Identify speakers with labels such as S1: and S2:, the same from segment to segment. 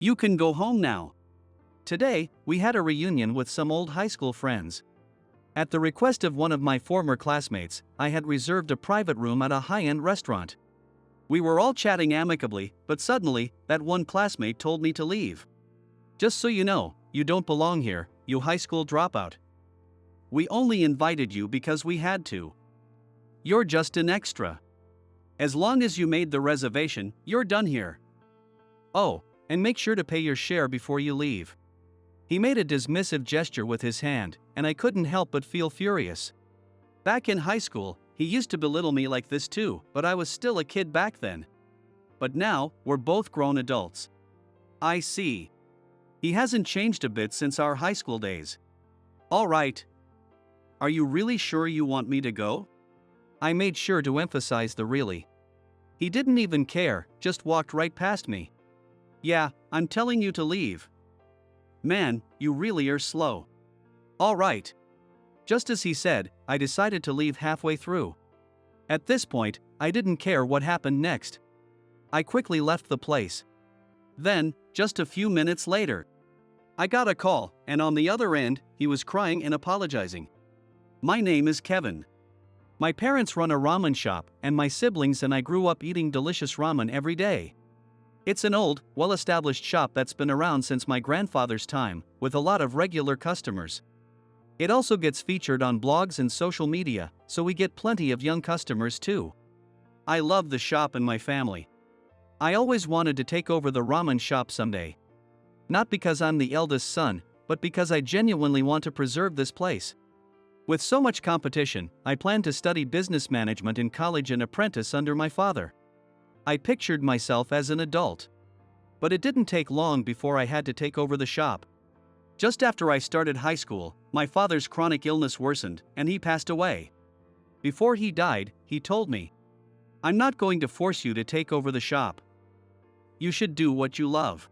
S1: You can go home now. Today, we had a reunion with some old high school friends. At the request of one of my former classmates, I had reserved a private room at a high-end restaurant. We were all chatting amicably, but suddenly, that one classmate told me to leave. Just so you know, you don't belong here, you high school dropout. We only invited you because we had to. You're just an extra. As long as you made the reservation, you're done here. Oh, and make sure to pay your share before you leave. He made a dismissive gesture with his hand, and I couldn't help but feel furious. Back in high school, he used to belittle me like this too, but I was still a kid back then. But now, we're both grown adults. I see. He hasn't changed a bit since our high school days. All right. Are you really sure you want me to go? I made sure to emphasize the really. He didn't even care, just walked right past me. Yeah, I'm telling you to leave. Man, you really are slow. All right. Just as he said, I decided to leave halfway through. At this point, I didn't care what happened next. I quickly left the place. Then, just a few minutes later, I got a call, and on the other end, he was crying and apologizing. My name is Kevin. My parents run a ramen shop, and my siblings and I grew up eating delicious ramen every day. It's an old, well-established shop that's been around since my grandfather's time, with a lot of regular customers. It also gets featured on blogs and social media, so we get plenty of young customers too. I love the shop and my family. I always wanted to take over the ramen shop someday. Not because I'm the eldest son, but because I genuinely want to preserve this place. With so much competition, I plan to study business management in college and apprentice under my father. I pictured myself as an adult. But it didn't take long before I had to take over the shop. Just after I started high school, my father's chronic illness worsened, and he passed away. Before he died, he told me, "I'm not going to force you to take over the shop. You should do what you love."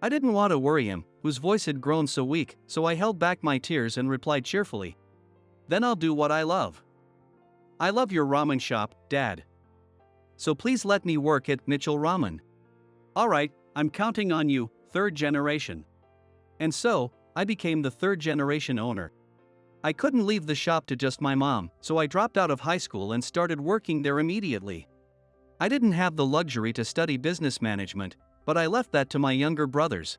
S1: I didn't want to worry him, whose voice had grown so weak, so I held back my tears and replied cheerfully, "Then I'll do what I love. I love your ramen shop, Dad. So please let me work at Mitchell Ramen." "Alright, I'm counting on you, third generation." And so, I became the third generation owner. I couldn't leave the shop to just my mom, so I dropped out of high school and started working there immediately. I didn't have the luxury to study business management, but I left that to my younger brothers.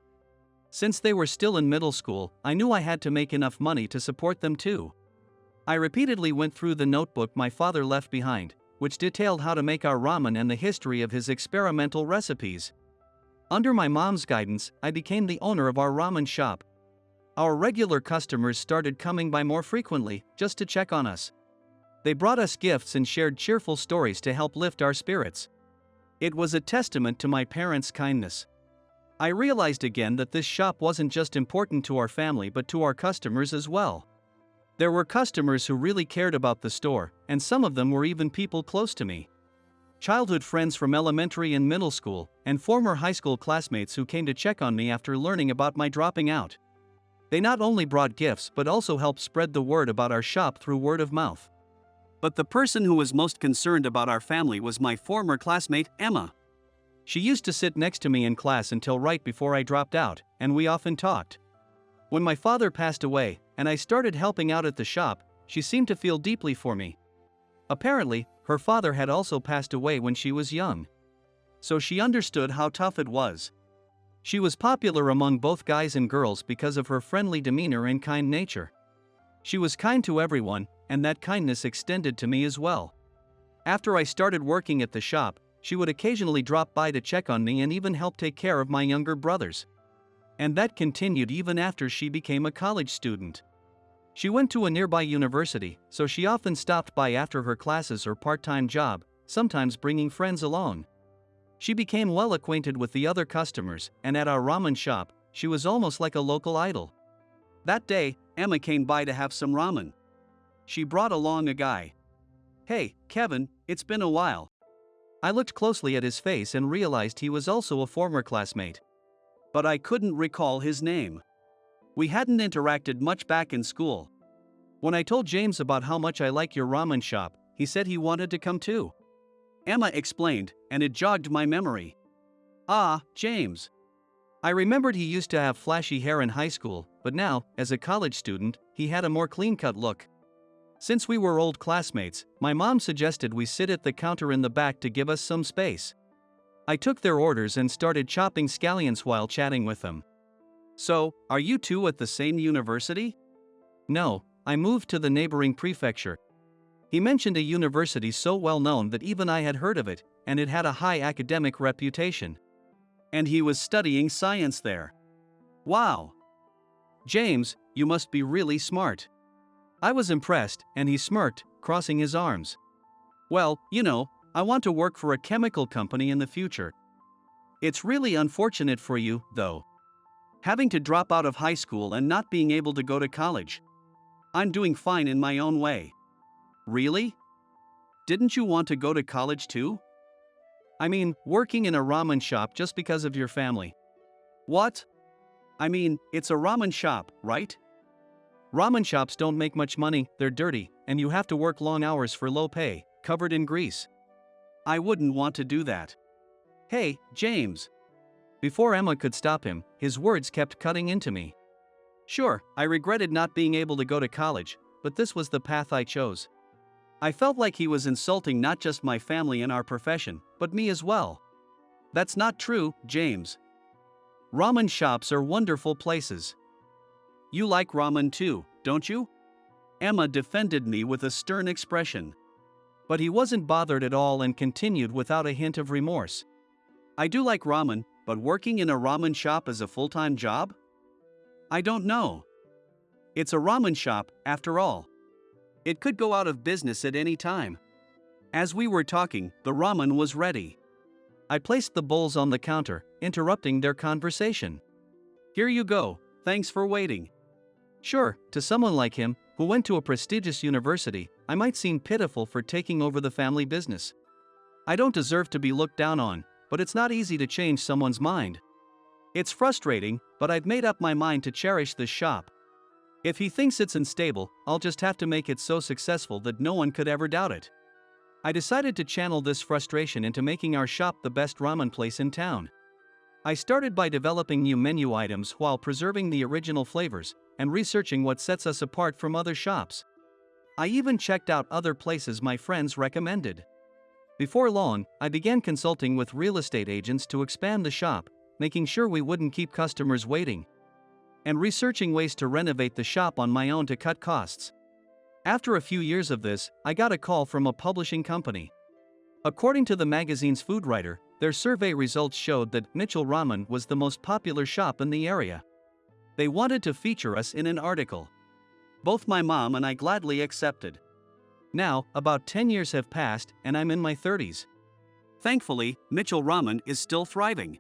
S1: Since they were still in middle school, I knew I had to make enough money to support them too. I repeatedly went through the notebook my father left behind, which detailed how to make our ramen and the history of his experimental recipes. Under my mom's guidance, I became the owner of our ramen shop. Our regular customers started coming by more frequently, just to check on us. They brought us gifts and shared cheerful stories to help lift our spirits. It was a testament to my parents' kindness. I realized again that this shop wasn't just important to our family but to our customers as well. There were customers who really cared about the store, and some of them were even people close to me. Childhood friends from elementary and middle school, and former high school classmates who came to check on me after learning about my dropping out. They not only brought gifts but also helped spread the word about our shop through word of mouth. But the person who was most concerned about our family was my former classmate, Emma. She used to sit next to me in class until right before I dropped out, and we often talked. When my father passed away, and I started helping out at the shop, she seemed to feel deeply for me. Apparently, her father had also passed away when she was young. So she understood how tough it was. She was popular among both guys and girls because of her friendly demeanor and kind nature. She was kind to everyone, and that kindness extended to me as well. After I started working at the shop, she would occasionally drop by to check on me and even help take care of my younger brothers. And that continued even after she became a college student. She went to a nearby university, so she often stopped by after her classes or part-time job, sometimes bringing friends along. She became well acquainted with the other customers, and at our ramen shop, she was almost like a local idol. That day, Emma came by to have some ramen. She brought along a guy. "Hey, Kevin, it's been a while." I looked closely at his face and realized he was also a former classmate. But I couldn't recall his name. We hadn't interacted much back in school. When I told James about how much I like your ramen shop, he said he wanted to come too. Emma explained, and it jogged my memory. "Ah, James. I remembered he used to have flashy hair in high school, but now, as a college student, he had a more clean-cut look. Since we were old classmates, my mom suggested we sit at the counter in the back to give us some space. I took their orders and started chopping scallions while chatting with them. "So, are you two at the same university?" "No, I moved to the neighboring prefecture." He mentioned a university so well known that even I had heard of it, and it had a high academic reputation. And he was studying science there. Wow! "James, you must be really smart." I was impressed, and he smirked, crossing his arms. "Well, I want to work for a chemical company in the future." "It's really unfortunate for you, though. Having to drop out of high school and not being able to go to college." "I'm doing fine in my own way." "Really? Didn't you want to go to college too?" "I mean, working in a ramen shop just because of your family." "What?" "I mean, it's a ramen shop, right?" "Ramen shops don't make much money, they're dirty, and you have to work long hours for low pay, covered in grease." "I wouldn't want to do that." "Hey, James." Before Emma could stop him, his words kept cutting into me. Sure, I regretted not being able to go to college, but this was the path I chose. I felt like he was insulting not just my family and our profession, but me as well. "That's not true, James. Ramen shops are wonderful places." "You like ramen too, don't you?" Emma defended me with a stern expression. But he wasn't bothered at all and continued without a hint of remorse. "I do like ramen, but working in a ramen shop is a full-time job?" "I don't know. It's a ramen shop, after all. It could go out of business at any time." As we were talking, the ramen was ready. I placed the bowls on the counter, interrupting their conversation. "Here you go, thanks for waiting." Sure, to someone like him, who went to a prestigious university, I might seem pitiful for taking over the family business. I don't deserve to be looked down on, but it's not easy to change someone's mind. It's frustrating, but I've made up my mind to cherish this shop. If he thinks it's unstable, I'll just have to make it so successful that no one could ever doubt it. I decided to channel this frustration into making our shop the best ramen place in town. I started by developing new menu items while preserving the original flavors, and researching what sets us apart from other shops. I even checked out other places my friends recommended. Before long, I began consulting with real estate agents to expand the shop, making sure we wouldn't keep customers waiting, and researching ways to renovate the shop on my own to cut costs. After a few years of this, I got a call from a publishing company. According to the magazine's food writer, their survey results showed that Mitchell Ramen was the most popular shop in the area. They wanted to feature us in an article. Both my mom and I gladly accepted. Now, about 10 years have passed, and I'm in my 30s. Thankfully, Mitchell Ramen is still thriving.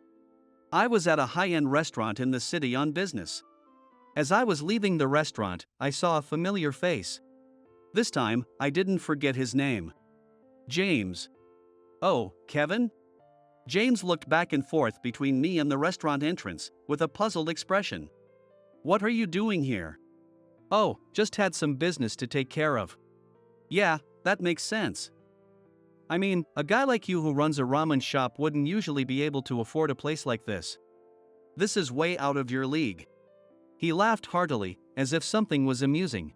S1: I was at a high-end restaurant in the city on business. As I was leaving the restaurant, I saw a familiar face. This time, I didn't forget his name. James. "Oh, Kevin?" James looked back and forth between me and the restaurant entrance, with a puzzled expression. "What are you doing here?" "Oh, just had some business to take care of." "Yeah, that makes sense. I mean, a guy like you who runs a ramen shop wouldn't usually be able to afford a place like this. This is way out of your league." He laughed heartily, as if something was amusing.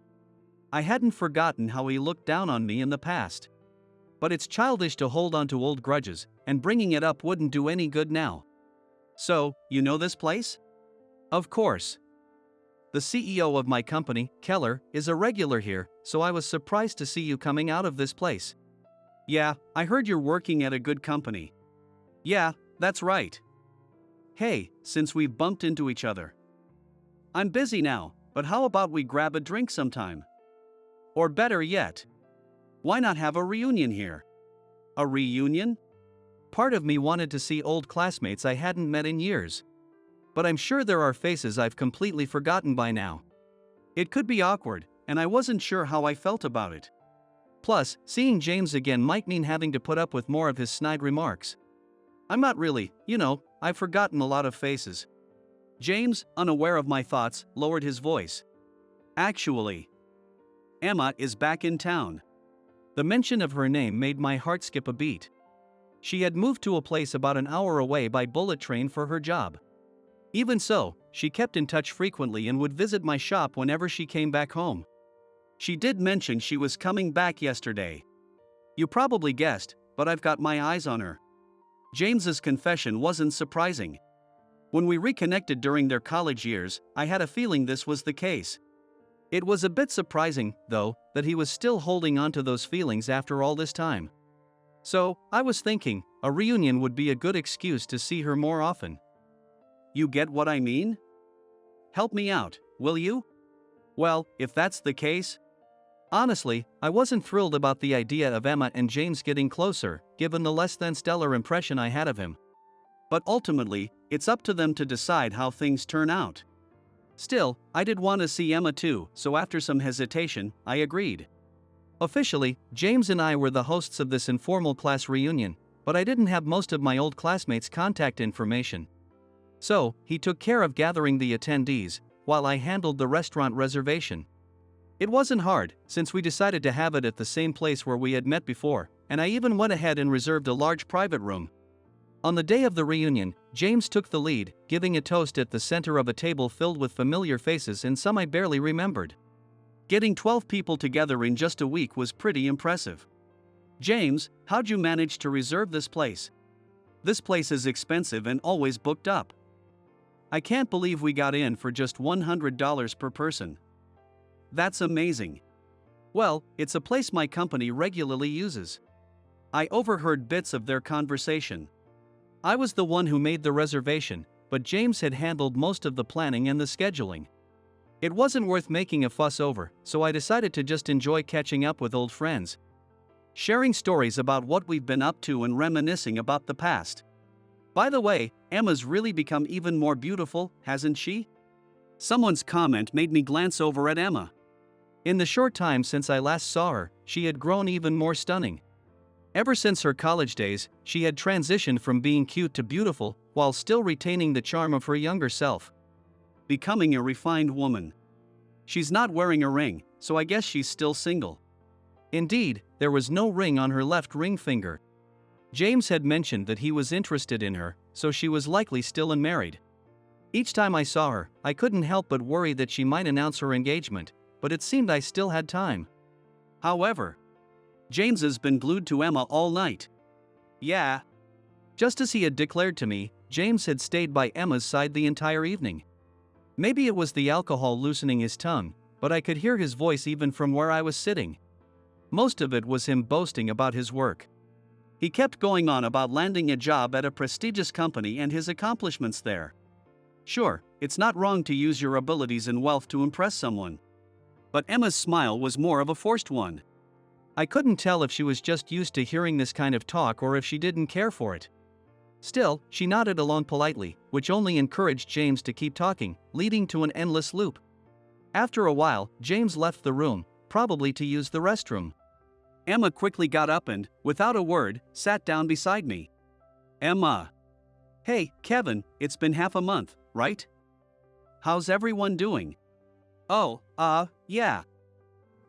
S1: I hadn't forgotten how he looked down on me in the past. But it's childish to hold on to old grudges, and bringing it up wouldn't do any good now. "So, you know this place?" "Of course. The CEO of my company, Keller, is a regular here, so I was surprised to see you coming out of this place." "Yeah, I heard you're working at a good company." "Yeah, that's right." "Hey, since we've bumped into each other. I'm busy now, but how about we grab a drink sometime? Or better yet, why not have a reunion here?" "A reunion?" Part of me wanted to see old classmates I hadn't met in years. But I'm sure there are faces I've completely forgotten by now. It could be awkward, and I wasn't sure how I felt about it. Plus, seeing James again might mean having to put up with more of his snide remarks. I'm not really, I've forgotten a lot of faces. James, unaware of my thoughts, lowered his voice. "Actually, Emma is back in town." The mention of her name made my heart skip a beat. She had moved to a place about an hour away by bullet train for her job. Even so, she kept in touch frequently and would visit my shop whenever she came back home. She did mention she was coming back yesterday. You probably guessed, but I've got my eyes on her. James's confession wasn't surprising. When we reconnected during their college years, I had a feeling this was the case. It was a bit surprising, though, that he was still holding on to those feelings after all this time. So, I was thinking, a reunion would be a good excuse to see her more often. You get what I mean? Help me out, will you? Well, if that's the case. Honestly, I wasn't thrilled about the idea of Emma and James getting closer, given the less than stellar impression I had of him. But ultimately, it's up to them to decide how things turn out. Still, I did want to see Emma too, so after some hesitation, I agreed. Officially, James and I were the hosts of this informal class reunion, but I didn't have most of my old classmates' contact information. So, he took care of gathering the attendees, while I handled the restaurant reservation. It wasn't hard, since we decided to have it at the same place where we had met before, and I even went ahead and reserved a large private room. On the day of the reunion, James took the lead, giving a toast at the center of a table filled with familiar faces and some I barely remembered. Getting 12 people together in just a week was pretty impressive. James, how'd you manage to reserve this place? This place is expensive and always booked up. I can't believe we got in for just $100 per person. That's amazing. Well, it's a place my company regularly uses. I overheard bits of their conversation. I was the one who made the reservation, but James had handled most of the planning and the scheduling. It wasn't worth making a fuss over, so I decided to just enjoy catching up with old friends, sharing stories about what we've been up to and reminiscing about the past. By the way, Emma's really become even more beautiful, hasn't she? Someone's comment made me glance over at Emma. In the short time since I last saw her, she had grown even more stunning. Ever since her college days, she had transitioned from being cute to beautiful, while still retaining the charm of her younger self. Becoming a refined woman. She's not wearing a ring, so I guess she's still single. Indeed, there was no ring on her left ring finger. James had mentioned that he was interested in her, so she was likely still unmarried. Each time I saw her, I couldn't help but worry that she might announce her engagement, but it seemed I still had time. However, James has been glued to Emma all night. Yeah. Just as he had declared to me, James had stayed by Emma's side the entire evening. Maybe it was the alcohol loosening his tongue, but I could hear his voice even from where I was sitting. Most of it was him boasting about his work. He kept going on about landing a job at a prestigious company and his accomplishments there. Sure, it's not wrong to use your abilities and wealth to impress someone. But Emma's smile was more of a forced one. I couldn't tell if she was just used to hearing this kind of talk or if she didn't care for it. Still, she nodded along politely, which only encouraged James to keep talking, leading to an endless loop. After a while, James left the room, probably to use the restroom. Emma quickly got up and, without a word, sat down beside me. Emma. Hey, Kevin, it's been half a month, right? How's everyone doing? Oh, yeah.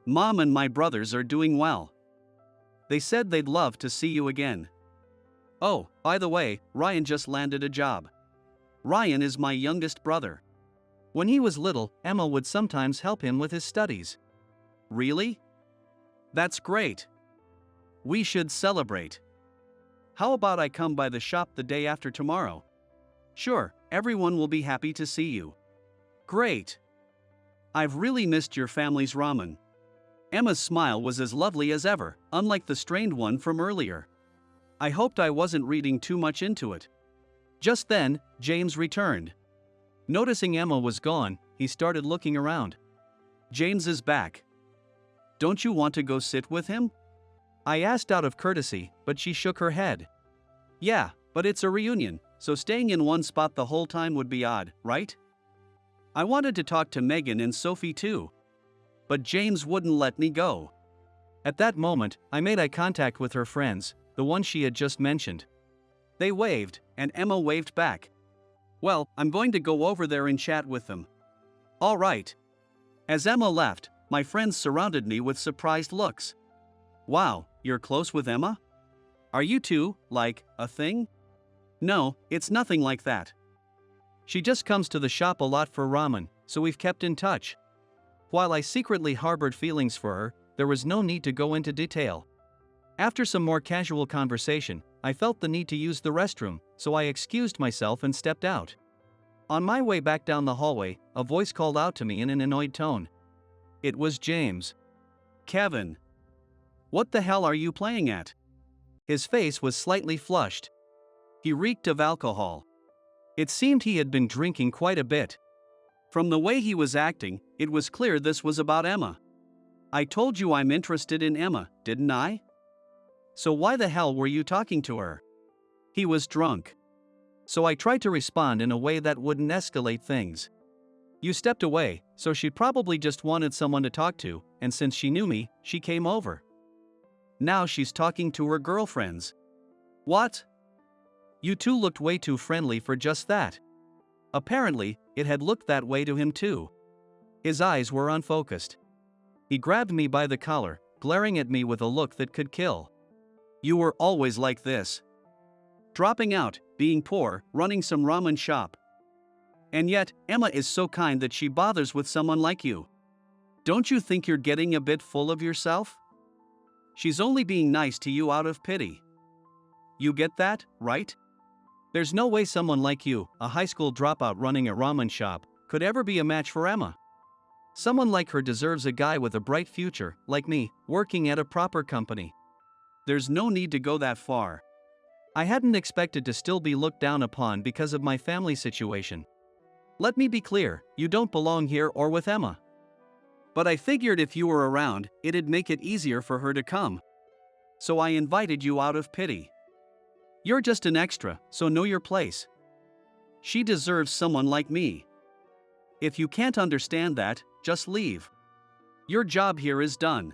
S1: Mom and my brothers are doing well. They said they'd love to see you again. Oh, by the way, Ryan just landed a job. Ryan is my youngest brother. When he was little, Emma would sometimes help him with his studies. Really? That's great. We should celebrate. How about I come by the shop the day after tomorrow? Sure, everyone will be happy to see you. Great. I've really missed your family's ramen. Emma's smile was as lovely as ever, unlike the strained one from earlier. I hoped I wasn't reading too much into it. Just then, James returned. Noticing Emma was gone, he started looking around. James is back. Don't you want to go sit with him? I asked out of courtesy, but she shook her head. Yeah, but it's a reunion, so staying in one spot the whole time would be odd, right? I wanted to talk to Megan and Sophie too. But James wouldn't let me go. At that moment, I made eye contact with her friends, the one she had just mentioned. They waved, and Emma waved back. Well, I'm going to go over there and chat with them. All right. As Emma left, my friends surrounded me with surprised looks. Wow, you're close with Emma? Are you two, like, a thing? No, it's nothing like that. She just comes to the shop a lot for ramen, so we've kept in touch. While I secretly harbored feelings for her, there was no need to go into detail. After some more casual conversation, I felt the need to use the restroom, so I excused myself and stepped out. On my way back down the hallway, a voice called out to me in an annoyed tone. It was James. Kevin. What the hell are you playing at? His face was slightly flushed. He reeked of alcohol. It seemed he had been drinking quite a bit. From the way he was acting, it was clear this was about Emma. I told you I'm interested in Emma, didn't I? So why the hell were you talking to her? He was drunk. So I tried to respond in a way that wouldn't escalate things. You stepped away, so she probably just wanted someone to talk to, and since she knew me, she came over. Now she's talking to her girlfriends. What? You two looked way too friendly for just that. Apparently, it had looked that way to him too. His eyes were unfocused. He grabbed me by the collar, glaring at me with a look that could kill. You were always like this. Dropping out, being poor, running some ramen shop. And yet, Emma is so kind that she bothers with someone like you. Don't you think you're getting a bit full of yourself? She's only being nice to you out of pity. You get that, right? There's no way someone like you, a high school dropout running a ramen shop, could ever be a match for Emma. Someone like her deserves a guy with a bright future, like me, working at a proper company. There's no need to go that far. I hadn't expected to still be looked down upon because of my family situation. Let me be clear, you don't belong here or with Emma. But I figured if you were around, it'd make it easier for her to come. So I invited you out of pity. You're just an extra, so know your place. She deserves someone like me. If you can't understand that, just leave. Your job here is done.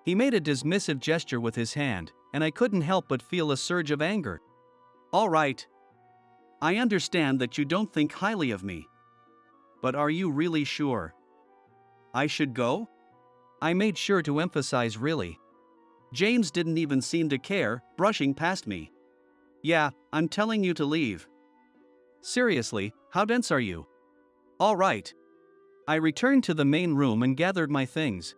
S1: He made a dismissive gesture with his hand, and I couldn't help but feel a surge of anger. All right. I understand that you don't think highly of me. But are you really sure? I should go? I made sure to emphasize really. James didn't even seem to care, brushing past me. Yeah, I'm telling you to leave. Seriously, how dense are you? All right. I returned to the main room and gathered my things.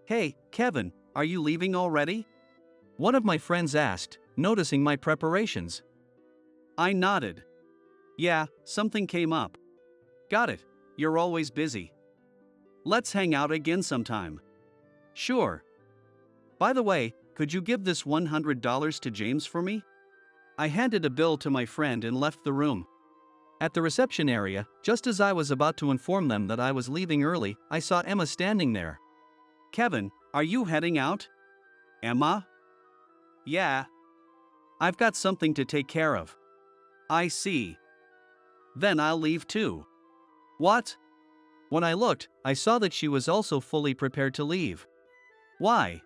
S1: Hey, Kevin, are you leaving already? One of my friends asked, noticing my preparations. I nodded. Yeah, something came up. Got it, you're always busy. Let's hang out again sometime. Sure. By the way, could you give this $100 to James for me? I handed a bill to my friend and left the room. At the reception area, just as I was about to inform them that I was leaving early, I saw Emma standing there. Kevin, are you heading out? Emma? Yeah. I've got something to take care of. I see. Then I'll leave too. What? When I looked, I saw that she was also fully prepared to leave. Why?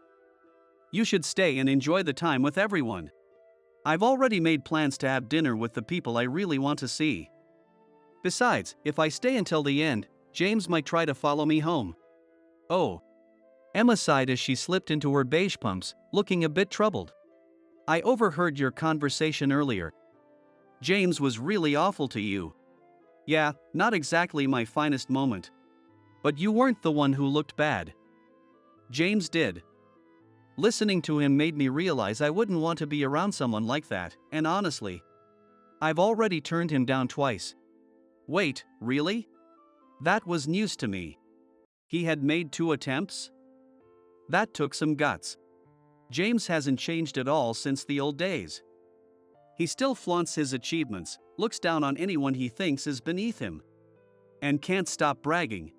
S1: You should stay and enjoy the time with everyone. I've already made plans to have dinner with the people I really want to see. Besides, if I stay until the end, James might try to follow me home. Oh. Emma sighed as she slipped into her beige pumps, looking a bit troubled. I overheard your conversation earlier. James was really awful to you. Yeah, not exactly my finest moment. But you weren't the one who looked bad. James did. Listening to him made me realize I wouldn't want to be around someone like that, and honestly, I've already turned him down twice. Wait, really? That was news to me. He had made 2 attempts? That took some guts. James hasn't changed at all since the old days. He still flaunts his achievements, looks down on anyone he thinks is beneath him, and can't stop bragging.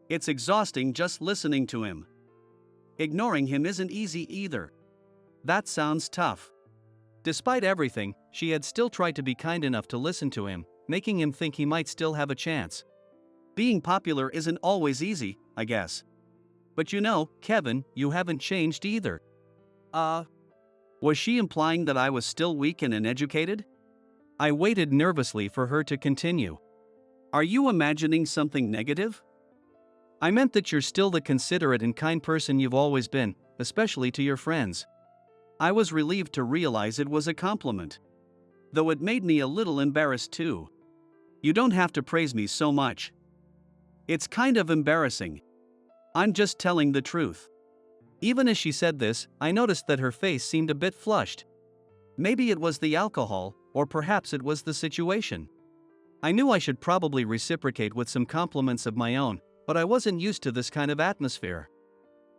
S1: It's exhausting just listening to him. Ignoring him isn't easy either. That sounds tough. Despite everything, she had still tried to be kind enough to listen to him, making him think he might still have a chance. Being popular isn't always easy, I guess. But you know, Kevin, you haven't changed either. Was she implying that I was still weak and uneducated? I waited nervously for her to continue. Are you imagining something negative? I meant that you're still the considerate and kind person you've always been, especially to your friends. I was relieved to realize it was a compliment. Though it made me a little embarrassed too. You don't have to praise me so much. It's kind of embarrassing. I'm just telling the truth. Even as she said this, I noticed that her face seemed a bit flushed. Maybe it was the alcohol, or perhaps it was the situation. I knew I should probably reciprocate with some compliments of my own, but I wasn't used to this kind of atmosphere.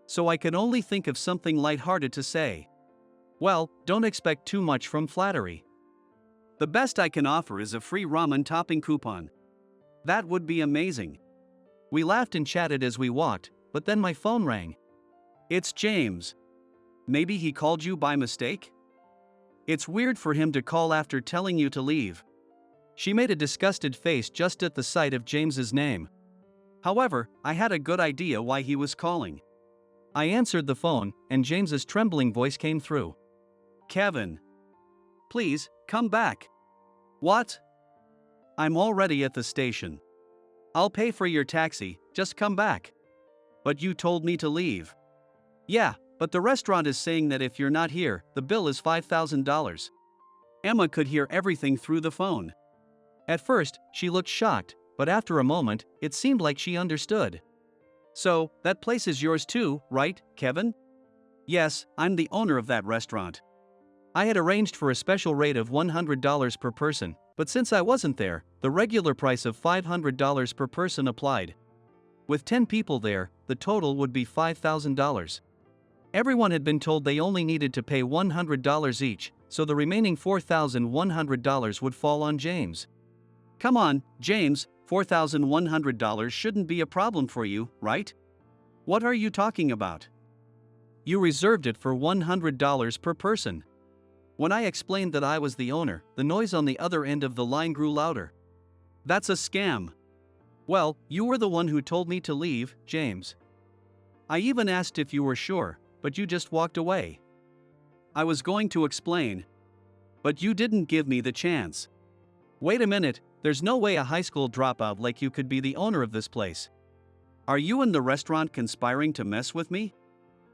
S1: So I could only think of something lighthearted to say. Well, don't expect too much from flattery. The best I can offer is a free ramen topping coupon. That would be amazing. We laughed and chatted as we walked, but then my phone rang. It's James. Maybe he called you by mistake? It's weird for him to call after telling you to leave. She made a disgusted face just at the sight of James's name. However, I had a good idea why he was calling. I answered the phone, and James's trembling voice came through. Kevin. Please, come back. What? I'm already at the station. I'll pay for your taxi, just come back. But you told me to leave. Yeah, but the restaurant is saying that if you're not here, the bill is $5,000. Emma could hear everything through the phone. At first, she looked shocked, but after a moment, it seemed like she understood. So, that place is yours too, right, Kevin? Yes, I'm the owner of that restaurant. I had arranged for a special rate of $100 per person, but since I wasn't there, the regular price of $500 per person applied. With 10 people there, the total would be $5,000. Everyone had been told they only needed to pay $100 each, so the remaining $4,100 would fall on James. Come on, James, $4,100 shouldn't be a problem for you, right? What are you talking about? You reserved it for $100 per person. When I explained that I was the owner, the noise on the other end of the line grew louder. That's a scam. Well, you were the one who told me to leave, James. I even asked if you were sure, but you just walked away. I was going to explain. But you didn't give me the chance. Wait a minute, there's no way a high school dropout like you could be the owner of this place. Are you and the restaurant conspiring to mess with me?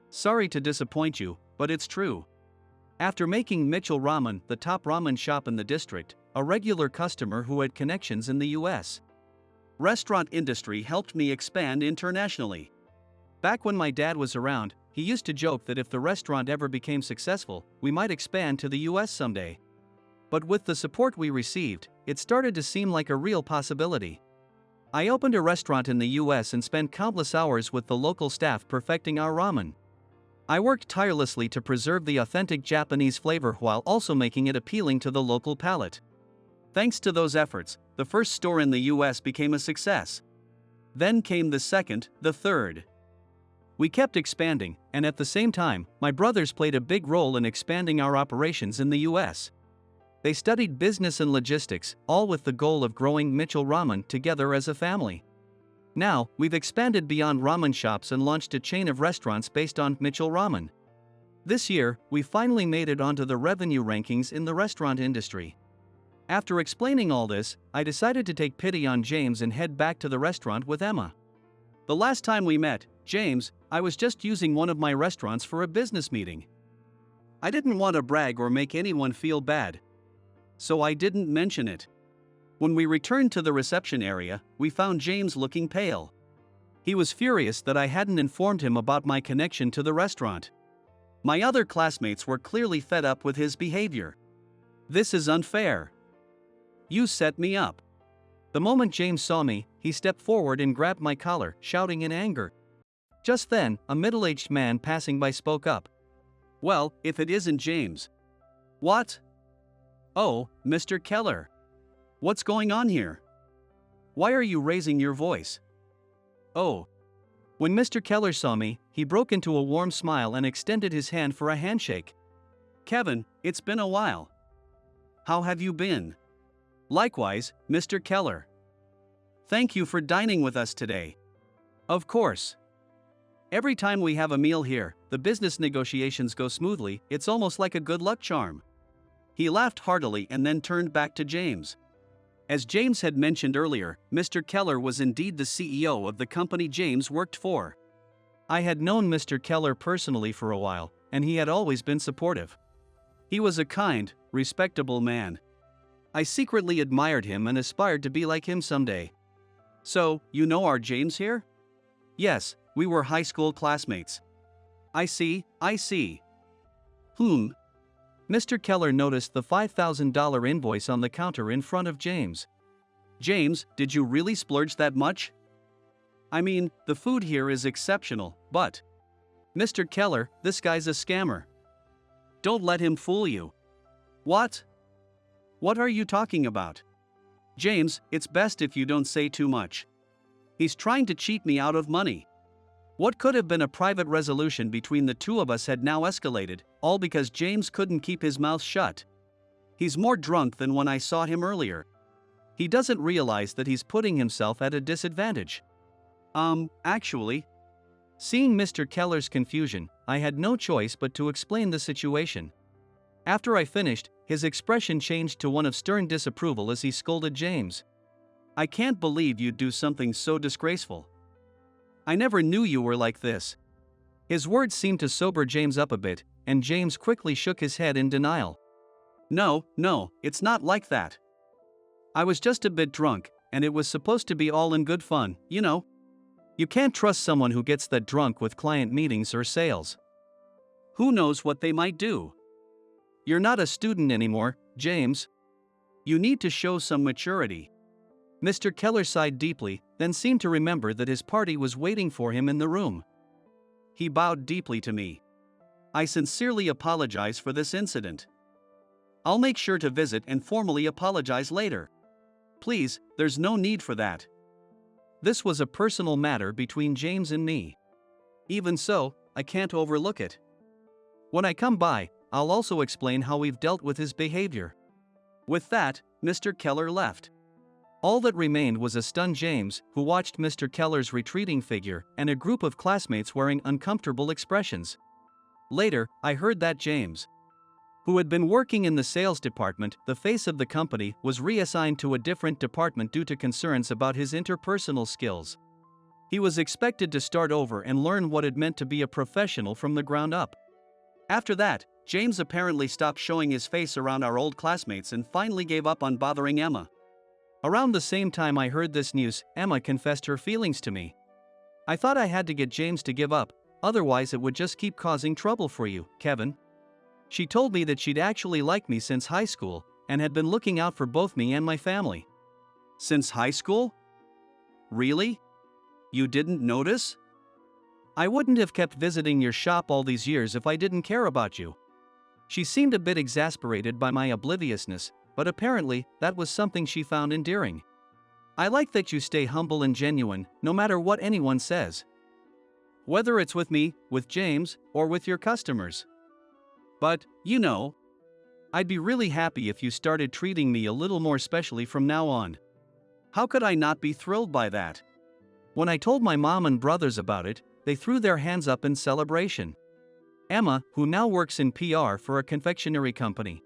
S1: Sorry to disappoint you, but it's true. After making Mitchell Ramen the top ramen shop in the district, a regular customer who had connections in the US restaurant industry helped me expand internationally. Back when my dad was around, he used to joke that if the restaurant ever became successful, we might expand to the US someday. But with the support we received, it started to seem like a real possibility. I opened a restaurant in the US and spent countless hours with the local staff perfecting our ramen. I worked tirelessly to preserve the authentic Japanese flavor while also making it appealing to the local palate. Thanks to those efforts, the first store in the US became a success. Then came the second, the third. We kept expanding, and at the same time, my brothers played a big role in expanding our operations in the US. They studied business and logistics, all with the goal of growing Mitchell Ramen together as a family. Now, we've expanded beyond ramen shops and launched a chain of restaurants based on Mitchell Ramen. This year, we finally made it onto the revenue rankings in the restaurant industry. After explaining all this, I decided to take pity on James and head back to the restaurant with Emma. The last time we met, James, I was just using one of my restaurants for a business meeting. I didn't want to brag or make anyone feel bad, so I didn't mention it. When we returned to the reception area, we found James looking pale. He was furious that I hadn't informed him about my connection to the restaurant. My other classmates were clearly fed up with his behavior. This is unfair. You set me up. The moment James saw me, he stepped forward and grabbed my collar, shouting in anger. Just then, a middle-aged man passing by spoke up. Well, if it isn't James. What? Oh, Mr. Keller. What's going on here? Why are you raising your voice? Oh. When Mr. Keller saw me, he broke into a warm smile and extended his hand for a handshake. Kevin, it's been a while. How have you been? Likewise, Mr. Keller. Thank you for dining with us today. Of course. Every time we have a meal here, the business negotiations go smoothly, it's almost like a good luck charm. He laughed heartily and then turned back to James. As James had mentioned earlier, Mr. Keller was indeed the CEO of the company James worked for. I had known Mr. Keller personally for a while, and he had always been supportive. He was a kind, respectable man. I secretly admired him and aspired to be like him someday. So, you know our James here? Yes, we were high school classmates. I see. Mr. Keller noticed the $5,000 invoice on the counter in front of James. James, did you really splurge that much? I mean, the food here is exceptional, but… Mr. Keller, this guy's a scammer. Don't let him fool you. What? What are you talking about? James, it's best if you don't say too much. He's trying to cheat me out of money. What could have been a private resolution between the two of us had now escalated, all because James couldn't keep his mouth shut. He's more drunk than when I saw him earlier. He doesn't realize that he's putting himself at a disadvantage. Actually… Seeing Mr. Keller's confusion, I had no choice but to explain the situation. After I finished, his expression changed to one of stern disapproval as he scolded James. I can't believe you'd do something so disgraceful. I never knew you were like this. His words seemed to sober James up a bit, and James quickly shook his head in denial. No, it's not like that. I was just a bit drunk, and it was supposed to be all in good fun, you know. You can't trust someone who gets that drunk with client meetings or sales. Who knows what they might do? You're not a student anymore, James. You need to show some maturity. Mr. Keller sighed deeply, then seemed to remember that his party was waiting for him in the room. He bowed deeply to me. I sincerely apologize for this incident. I'll make sure to visit and formally apologize later. Please, there's no need for that. This was a personal matter between James and me. Even so, I can't overlook it. When I come by, I'll also explain how we've dealt with his behavior. With that, Mr. Keller left. All that remained was a stunned James, who watched Mr. Keller's retreating figure and a group of classmates wearing uncomfortable expressions. Later, I heard that James, who had been working in the sales department, the face of the company, was reassigned to a different department due to concerns about his interpersonal skills. He was expected to start over and learn what it meant to be a professional from the ground up. After that, James apparently stopped showing his face around our old classmates and finally gave up on bothering Emma. Around the same time I heard this news, Emma confessed her feelings to me. I thought I had to get James to give up, otherwise it would just keep causing trouble for you, Kevin. She told me that she'd actually liked me since high school and had been looking out for both me and my family. Since high school? Really? You didn't notice? I wouldn't have kept visiting your shop all these years if I didn't care about you. She seemed a bit exasperated by my obliviousness, but apparently that was something she found endearing. I like that you stay humble and genuine, no matter what anyone says. Whether it's with me, with James, or with your customers. But, you know, I'd be really happy if you started treating me a little more specially from now on. How could I not be thrilled by that? When I told my mom and brothers about it, they threw their hands up in celebration. Emma, who now works in PR for a confectionery company.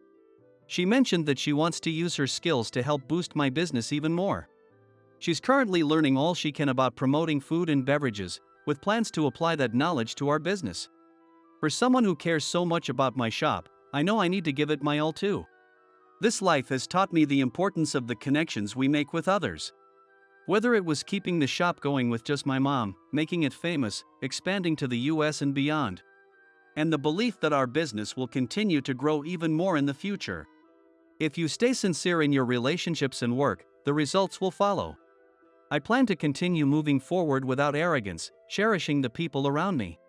S1: She mentioned that she wants to use her skills to help boost my business even more. She's currently learning all she can about promoting food and beverages, with plans to apply that knowledge to our business. For someone who cares so much about my shop, I know I need to give it my all too. This life has taught me the importance of the connections we make with others. Whether it was keeping the shop going with just my mom, making it famous, expanding to the US and beyond, and the belief that our business will continue to grow even more in the future. If you stay sincere in your relationships and work, the results will follow. I plan to continue moving forward without arrogance, cherishing the people around me.